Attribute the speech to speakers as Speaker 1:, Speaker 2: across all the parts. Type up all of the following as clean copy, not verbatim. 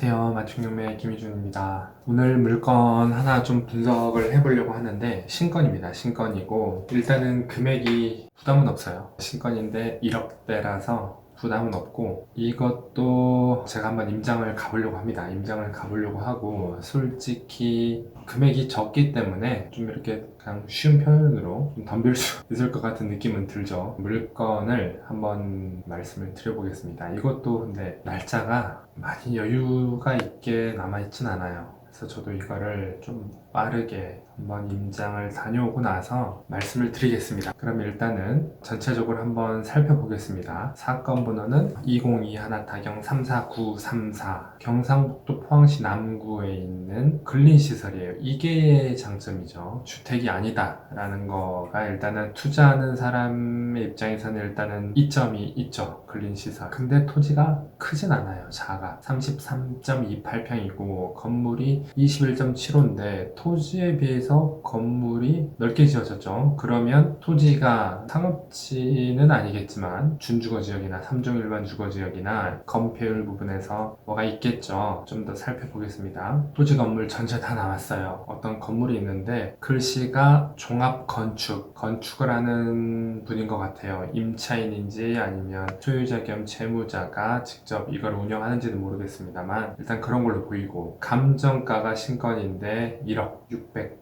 Speaker 1: 안녕하세요. 맞춤경매 김희준입니다. 오늘 물건 하나 좀 분석을 해보려고 하는데 신건입니다. 신건이고 일단은 금액이 부담은 없어요. 신건인데 1억대라서 부담은 없고 이것도 제가 한번 임장을 가보려고 합니다. 임장을 가보려고 하고 솔직히 금액이 적기 때문에 좀 이렇게 그냥 쉬운 표현으로 좀 덤빌 수 있을 것 같은 느낌은 들죠. 물건을 한번 말씀을 드려보겠습니다. 이것도 근데 날짜가 많이 여유가 있게 남아있진 않아요. 그래서 저도 이거를 좀 빠르게 한번 임장을 다녀오고 나서 말씀을 드리겠습니다. 그럼 일단은 전체적으로 한번 살펴보겠습니다. 사건 번호는 2021-44934 경상북도 포항시 남구에 있는 근린시설이에요. 이게 장점이죠. 주택이 아니다 라는 거가 일단은 투자하는 사람의 입장에서는 일단은 이점이 있죠. 근린시설. 근데 토지가 크진 않아요. 작아. 33.28평이고 건물이 21.75인데 토지에 비해서 건물이 넓게 지어졌죠. 그러면 토지가 상업지는 아니겠지만 준주거지역이나 3종 일반 주거지역이나 건폐율 부분에서 뭐가 있겠죠. 좀 더 살펴보겠습니다. 토지 건물 전체 다 나왔어요. 어떤 건물이 있는데 글씨가 종합건축, 건축을 하는 분인 것 같아요. 임차인인지 아니면 소유자 겸 채무자가 직접 이걸 운영하는지는 모르겠습니다만 일단 그런 걸로 보이고 감정가가 신건인데 1억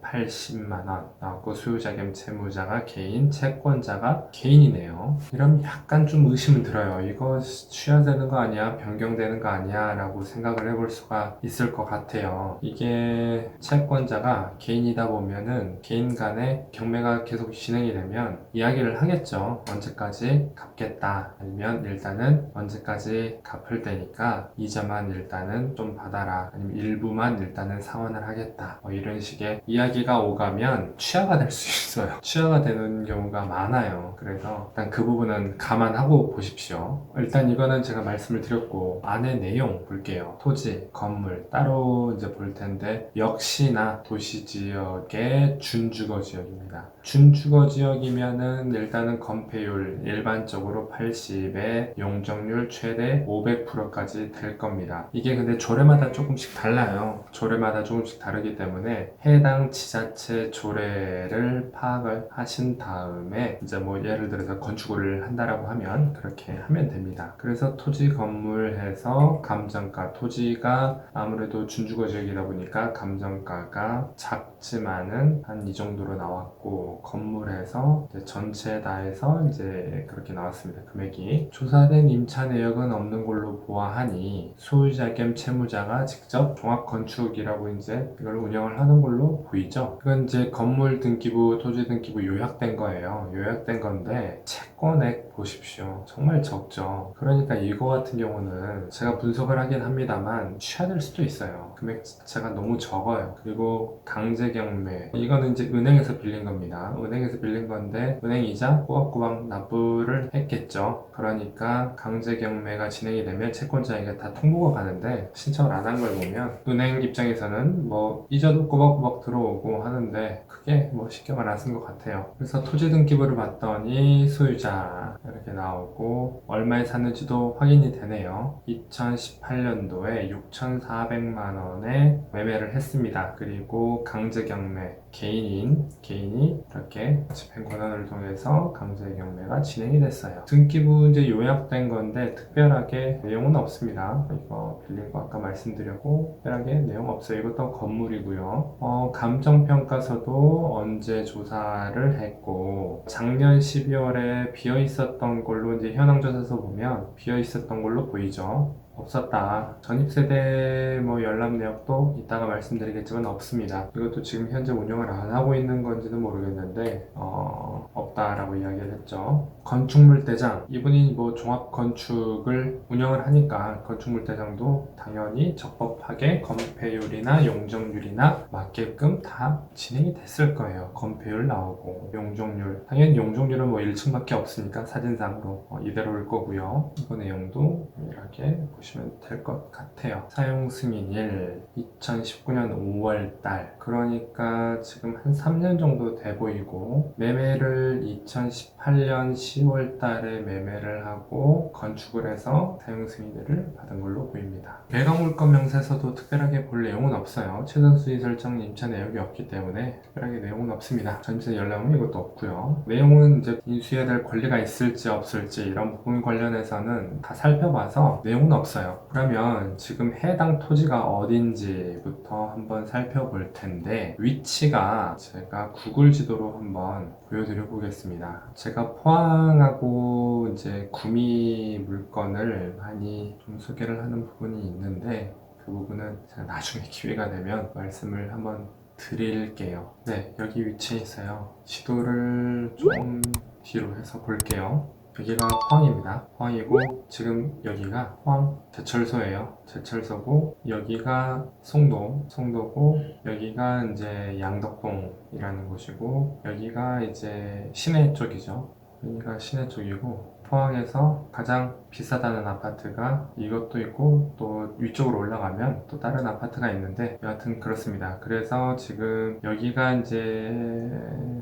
Speaker 1: 680만원 나왔고 소유자 겸 채무자가 개인, 채권자가 개인이네요. 이러면 약간 좀 의심은 들어요. 이거 취하되는 거 아니야? 변경되는 거 아니야? 라고 생각을 해볼 수가 있을 것 같아요. 이게 채권자가 개인이다 보면은 개인 간의 경매가 계속 진행이 되면 이야기를 하겠죠. 언제까지 갚겠다. 아니면 일단은 언제까지 갚을 때니까 이자만 일단은 좀 받아라. 아니면 일부만 일단은 상환을 하겠다. 이런 식의 이야기가 오가면 취하가 될 수 있어요. 취하가 되는 경우가 많아요. 그래서 일단 그 부분은 감안하고 보십시오. 일단 이거는 제가 말씀을 드렸고 안의 내용 볼게요. 토지, 건물 따로 이제 볼 텐데 역시나 도시지역의 준주거지역입니다. 준주거지역이면은 일단은 건폐율 일반적으로 80에 용적률 최대 500%까지 될 겁니다. 이게 근데 조례마다 조금씩 달라요. 조례마다 조금씩 다르기 때문에 해당 지자체 조례를 파악을 하신 다음에 이제 뭐 예를 들어서 건축을 한다라고 하면 그렇게 하면 됩니다. 그래서 토지 건물해서 감정가, 토지가 아무래도 준주거 지역이다 보니까 감정가가 작지만은 한 이 정도로 나왔고 건물해서 전체 다 해서 이제 그렇게 나왔습니다. 금액이 조사된 임차 내역은 없는 걸로 보아하니 소유자 겸 채무자가 직접 종합건축이라고 이제 이걸 운영을 하는 걸로 보이죠. 이건 이제 건물 등기부, 토지 등기부 요약된 거예요. 요약된 건데 채권액 보십시오. 정말 적죠. 그러니까 이거 같은 경우는 제가 분석을 하긴 합니다만 취하될 수도 있어요. 금액 자체가 너무 적어요. 그리고 강제경매 이거는 이제 은행에서 빌린 겁니다. 은행에서 빌린 건데 은행 이자 꼬박꼬박 납부를 했겠죠. 그러니까 강제경매가 진행이 되면 채권자에게 다 통보가 가는데 신청을 안 한 걸 보면 은행 입장에서는 뭐 이자도 꼬박꼬박 들어오고 하는데 크게 뭐 신경을 안 쓴 것 같아요. 그래서 토지 등기부를 봤더니 소유자 이렇게 나오고 얼마에 샀는지도 확인이 되네요. 2018년도에 6,400만 원에 매매를 했습니다. 그리고 강제경매 개인이 이렇게 집행권한을 통해서 강제경매가 진행이 됐어요. 등기부 이제 요약된 건데 특별하게 내용은 없습니다. 이거 빌린 거 아까 말씀드렸고 특별하게 내용 없어요. 이것도 건물이고요. 감정평가서도 언제 조사를 했고 작년 12월에 비어 있었던 걸로 이제 현황조사서 보면 비어 있었던 걸로 보이죠. 없었다. 전입세대 뭐 열람 내역도 이따가 말씀드리겠지만 없습니다. 이것도 지금 현재 운영을 안 하고 있는 건지는 모르겠는데 없다라고 이야기를 했죠. 건축물대장 이분이 뭐 종합건축을 운영을 하니까 건축물대장도 당연히 적법하게 건폐율이나 용적률이나 맞게끔 다 진행이 됐을 거예요. 건폐율 나오고 용적률 당연히 용적률은 뭐 1층밖에 없으니까 사진상으로 이대로일 거고요. 이거 내용도 이렇게 보시면 보시면 될 것 같아요. 사용 승인일 2019년 5월달, 그러니까 지금 한 3년 정도 돼 보이고, 매매를 2018년 10월달에 매매를 하고 건축을 해서 사용 승인을 받은 걸로 보입니다. 매각물건 명세서도 특별하게 볼 내용은 없어요. 최선 수익 설정 임차 내역이 없기 때문에 특별하게 내용은 없습니다. 전세 열람은 이것도 없고요. 내용은 이제 인수해야 될 권리가 있을지 없을지 이런 부분 관련해서는 다 살펴봐서 내용은 없어요. 그러면 지금 해당 토지가 어딘지부터 한번 살펴볼 텐데, 위치가 제가 구글 지도로 한번 보여드려 보겠습니다. 제가 포항하고 이제 구미 물건을 많이 좀 소개를 하는 부분이 있는데, 그 부분은 제가 나중에 기회가 되면 말씀을 한번 드릴게요. 네, 여기 위치에 있어요. 지도를 좀 뒤로 해서 볼게요. 여기가 포항입니다. 포항이고, 지금 여기가 포항 제철소예요. 제철소고, 여기가 송도고, 여기가 이제 양덕동이라는 곳이고, 여기가 이제 시내 쪽이죠. 여기가 시내 쪽이고, 포항에서 가장 비싸다는 아파트가 이것도 있고, 또 위쪽으로 올라가면 또 다른 아파트가 있는데, 여하튼 그렇습니다. 그래서 지금 여기가 이제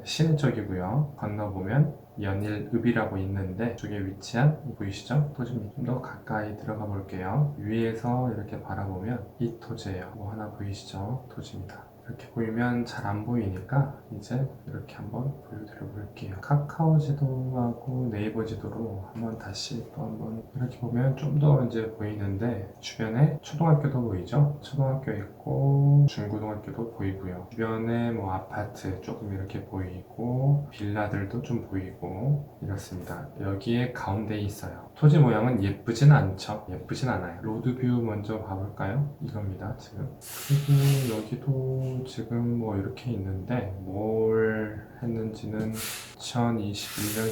Speaker 1: 시내 쪽이고요. 건너보면 연일읍이라고 있는데, 쪽에 위치한 보이시죠? 토지입니다. 좀 더 가까이 들어가 볼게요. 위에서 이렇게 바라보면 이 토지예요. 뭐 하나 보이시죠? 토지입니다. 이렇게 보이면 잘 안 보이니까 이제 이렇게 한번 보여드려 볼게요. 카카오 지도하고 네이버 지도로 한번 다시 또 한번 이렇게 보면 좀 더 이제 보이는데, 주변에 초등학교도 보이죠? 초등학교 있고 중고등학교도 보이고요. 주변에 뭐 아파트 조금 이렇게 보이고 빌라들도 좀 보이고 이렇습니다. 여기에 가운데에 있어요. 토지 모양은 예쁘진 않죠? 예쁘진 않아요. 로드뷰 먼저 봐볼까요? 이겁니다. 지금. 그리고 여기도 지금 뭐 이렇게 있는데, 뭘 했는지는 2021년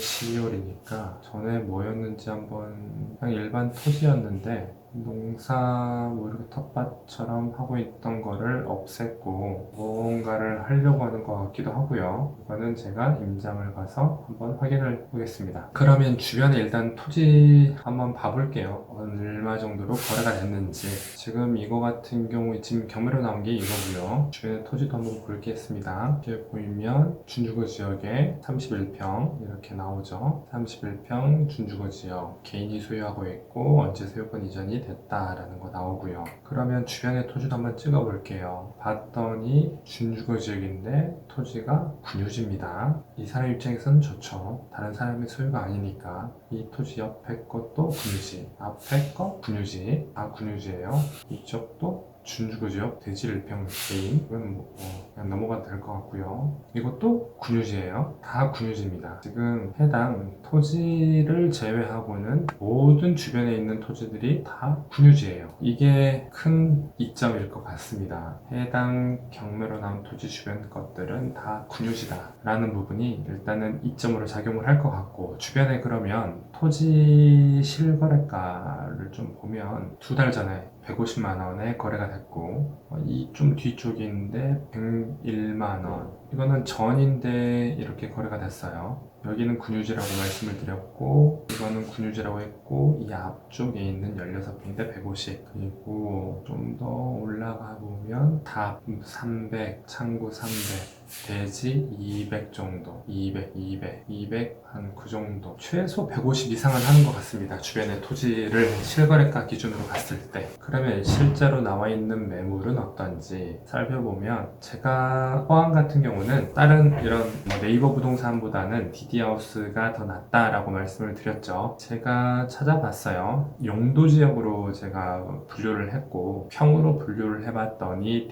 Speaker 1: 12월이니까 전에 뭐였는지 한번, 그냥 일반 토지였는데 농사 뭐 이렇게 텃밭처럼 하고 있던 거를 없앴고 뭔가를 하려고 하는 것 같기도 하고요. 이거는 제가 임장을 가서 한번 확인을 보겠습니다. 그러면 주변에 일단 토지 한번 봐볼게요. 얼마 정도로 거래가 됐는지. 지금 이거 같은 경우 지금 경매로 나온 게 이거고요. 주변에 토지도 한번 볼겠습니다. 이렇게 보이면 준주거 지역에 31평 이렇게 나오죠. 31평 준주거 지역, 개인이 소유하고 있고 언제 소유권 이전이 됐다라는 거 나오고요. 그러면 주변의 토지도 한번 찍어 볼게요. 봤더니 준주거 지역인데 토지가 군유지입니다. 이 사람 입장에서는 좋죠. 다른 사람의 소유가 아니니까. 이 토지 옆에 것도 군유지, 앞에 거 군유지, 다 군유지예요. 이쪽도 준주거 지역 대지 1평 개인, 이건 뭐 그냥 넘어가도 될 것 같고요. 이것도 군유지예요. 다 군유지입니다. 지금 해당 토지를 제외하고는 모든 주변에 있는 토지들이 다 군유지예요. 이게 큰 이점일 것 같습니다. 해당 경매로 나온 토지 주변 것들은 다 군유지다 라는 부분이 일단은 이점으로 작용을 할 것 같고, 주변에 그러면 토지 실거래가를 좀 보면 2달 전에 150만 원에 거래가 됐고, 이 좀 뒤쪽인데 101만 원, 이거는 전인데 이렇게 거래가 됐어요. 여기는 군유지라고 말씀을 드렸고, 이거는 군유지라고 했고, 이 앞쪽에 있는 16평인데 150, 그리고 좀 더 올라가 보면 답 300, 창구 300, 대지 200 정도, 200, 한 그 정도, 최소 150 이상은 하는 것 같습니다. 주변의 토지를 실거래가 기준으로 봤을 때. 그러면 실제로 나와 있는 매물은 어떤지 살펴보면, 제가 포항 같은 경우는 다른 이런 뭐 네이버 부동산보다는 DD하우스가 더 낫다라고 말씀을 드렸죠. 제가 찾아봤어요. 용도 지역으로 제가 분류를 했고, 평으로 분류를 해봤더니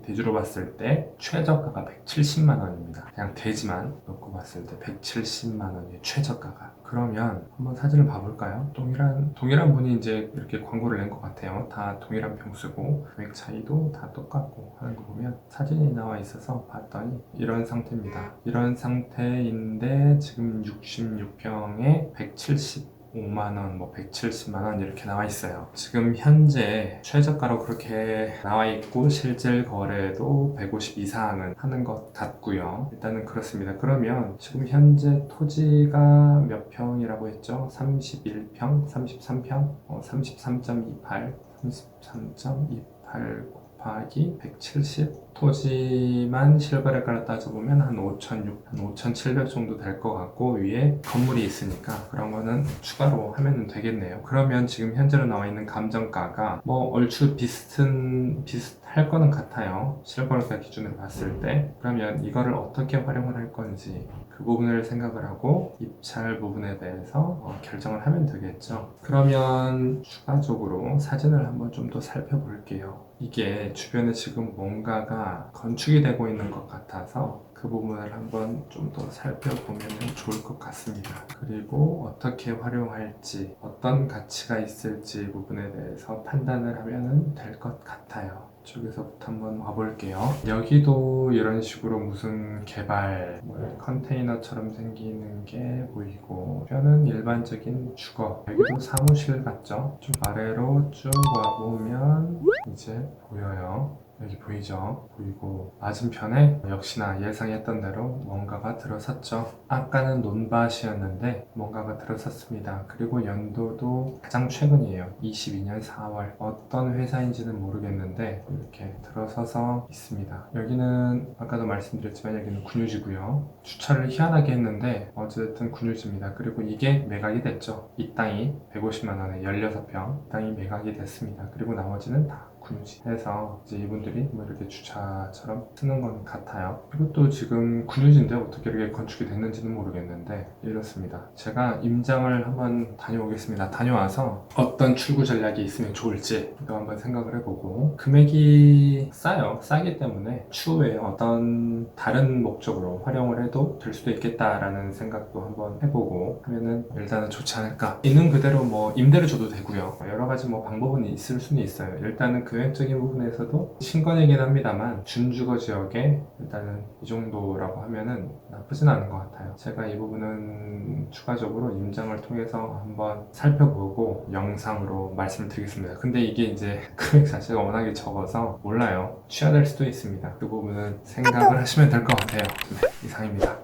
Speaker 1: 대지로 봤을 때 최저가가 170만 원입니다. 그냥 대지만 놓고 봤을 때 170만 원의 최저가가. 그러면 한번 사진을 봐볼까요? 동일한 분이 이제 이렇게 광고를 낸 것 같아요. 다 동일한 평수고 금액 차이도 다 똑같고 하는 거 보면 사진이 나와 있어서 봤더니 이런 상태입니다. 이런 상태인데 지금 66평에 175 105만원, 뭐 170만원 이렇게 나와 있어요. 지금 현재 최저가로 그렇게 나와 있고 실질 거래도 150 이상은 하는 것 같고요. 일단은 그렇습니다. 그러면 지금 현재 토지가 몇 평이라고 했죠? 31평, 33평, 33.28, 33.28 곱하기 170 토지만 실거래가를 따져보면 한 5,600, 한 5,700 정도 될 것 같고 위에 건물이 있으니까 그런 거는 추가로 하면 되겠네요. 그러면 지금 현재로 나와 있는 감정가가 뭐 얼추 비슷할 거는 같아요. 실거래가 기준으로 봤을 때. 그러면 이거를 어떻게 활용을 할 건지 그 부분을 생각을 하고 입찰 부분에 대해서 결정을 하면 되겠죠. 그러면 추가적으로 사진을 한번 좀 더 살펴볼게요. 이게 주변에 지금 뭔가가 건축이 되고 있는 것 같아서 그 부분을 한번 좀 더 살펴보면 좋을 것 같습니다. 그리고 어떻게 활용할지, 어떤 가치가 있을지 부분에 대해서 판단을 하면 될 것 같아요. 이쪽에서부터 한번 와볼게요. 여기도 이런 식으로 무슨 개발, 뭐 컨테이너처럼 생기는 게 보이고, 뼈는 일반적인 주거, 여기도 사무실 같죠? 좀 아래로 쭉 와보면 이제 보여요. 여기 보이죠? 보이고 맞은편에 역시나 예상했던 대로 뭔가가 들어섰죠. 아까는 논밭이었는데 뭔가가 들어섰습니다. 그리고 연도도 가장 최근이에요. 22년 4월. 어떤 회사인지는 모르겠는데 이렇게 들어서서 있습니다. 여기는 아까도 말씀드렸지만 여기는 군유지고요. 주차를 희한하게 했는데 어쨌든 군유지입니다. 그리고 이게 매각이 됐죠. 이 땅이 150만 원에 16평 땅이 매각이 됐습니다. 그리고 나머지는 다 군유지 해서 이제 이분들이 뭐 이렇게 주차처럼 쓰는 건 같아요. 그리고 또 지금 군유지인데 어떻게 이렇게 건축이 됐는지는 모르겠는데 이렇습니다. 제가 임장을 한번 다녀오겠습니다. 다녀와서 어떤 출구 전략이 있으면 좋을지 또 한번 생각을 해보고 금액이 싸요. 싸기 때문에 추후에 어떤 다른 목적으로 활용을 해도 될 수도 있겠다라는 생각도 한번 해보고 하면은 일단은 좋지 않을까. 있는 그대로 뭐 임대를 줘도 되고요. 여러 가지 뭐 방법은 있을 수는 있어요. 일단은 금액적인 부분에서도 신권이긴 합니다만 준주거 지역에 일단은 이 정도라고 하면은 나쁘진 않은 것 같아요. 제가 이 부분은 추가적으로 임장을 통해서 한번 살펴보고 영상으로 말씀을 드리겠습니다. 근데 이게 이제 금액 자체가 워낙에 적어서 몰라요. 취하될 수도 있습니다. 그 부분은 생각을 하시면 될 것 같아요. 네, 이상입니다.